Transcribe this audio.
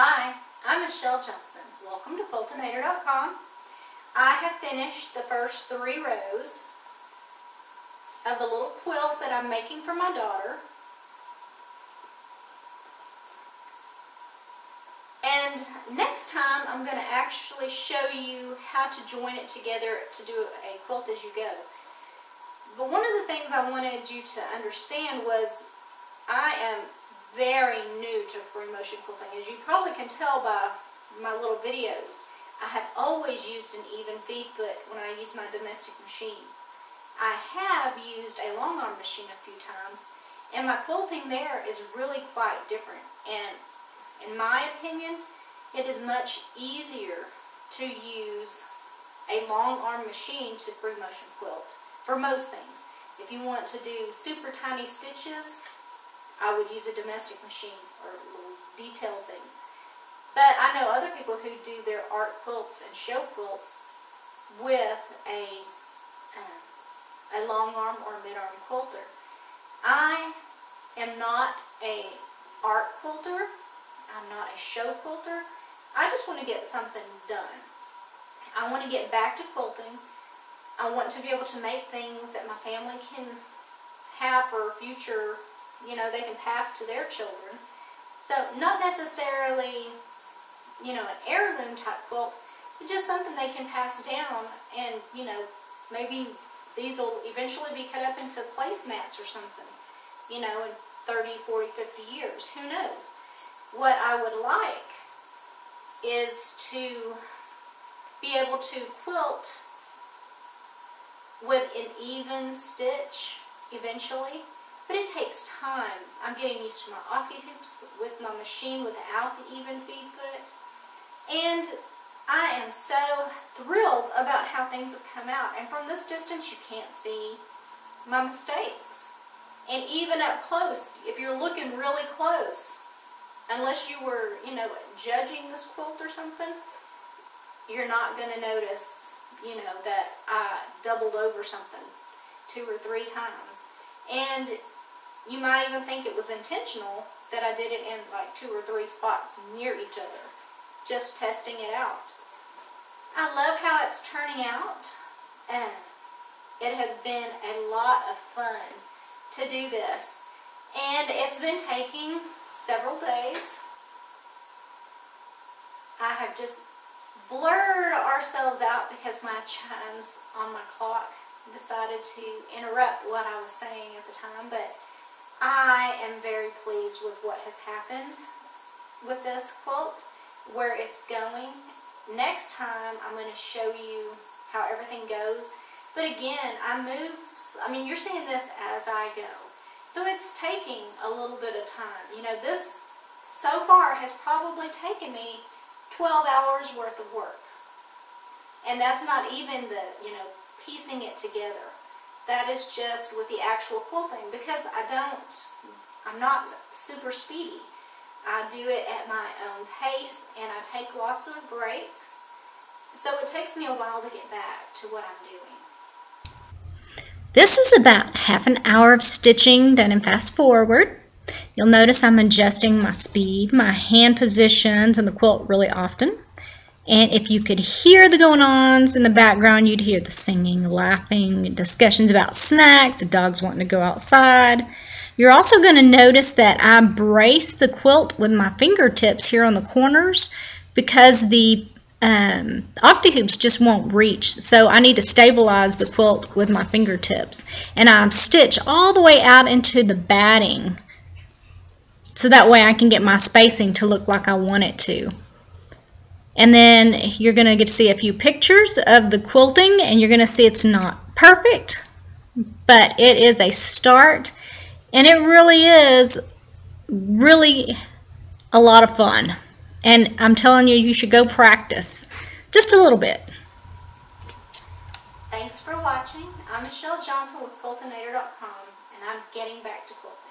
Hi, I'm Michelle Johnson. Welcome to Quiltinator.com. I have finished the first 3 rows of the little quilt that I'm making for my daughter. And next time I'm going to actually show you how to join it together to do a quilt as you go. But one of the things I wanted you to understand was I am very new to free motion quilting. As you probably can tell by my little videos, I have always used an even feed foot when I use my domestic machine. I have used a long arm machine a few times, and my quilting there is really quite different. And in my opinion, it is much easier to use a long arm machine to free motion quilt for most things. If you want to do super tiny stitches, I would use a domestic machine or little detailed things. But I know other people who do their art quilts and show quilts with a long arm or mid arm quilter. I am not a art quilter. I'm not a show quilter. I just want to get something done. I want to get back to quilting. I want to be able to make things that my family can have for future, they can pass to their children. So not necessarily, an heirloom type quilt, but just something they can pass down, and, maybe these will eventually be cut up into placemats or something, in 30, 40, 50 years. Who knows? What I would like is to be able to quilt with an even stitch eventually, but it takes time. I'm getting used to my octi-hoops with my machine without the even feed foot, and I am so thrilled about how things have come out. And from this distance you can't see my mistakes, and even up close, if you're looking really close, unless you were, judging this quilt or something, you're not going to notice, that I doubled over something 2 or 3 times. And you might even think it was intentional that I did it in like 2 or 3 spots near each other, just testing it out. I love how it's turning out, and it has been a lot of fun to do this. And it's been taking several days. I have just blurred ourselves out because my chimes on my clock decided to interrupt what I was saying at the time, but I am very pleased with what has happened with this quilt, where it's going. Next time I'm going to show you how everything goes, but again, you're seeing this as I go. So it's taking a little bit of time. This so far has probably taken me 12 hours worth of work. And that's not even the, piecing it together. That is just with the actual quilting, because I'm not super speedy. I do it at my own pace, and I take lots of breaks. So it takes me a while to get back to what I'm doing. This is about half an hour of stitching done in fast forward. You'll notice I'm adjusting my speed, my hand positions, and the quilt really often. And if you could hear the going-ons in the background, you'd hear the singing, laughing, discussions about snacks, the dogs wanting to go outside. You're also going to notice that I brace the quilt with my fingertips here on the corners because the octi-hoops just won't reach, so I need to stabilize the quilt with my fingertips. And I stitch all the way out into the batting, so that way I can get my spacing to look like I want it to. And then you're going to get to see a few pictures of the quilting, and you're going to see it's not perfect, but it is a start, and it really is a lot of fun. And I'm telling you, you should go practice just a little bit. Thanks for watching. I'm Michelle Johnson with Quiltinator.com, and I'm getting back to quilting.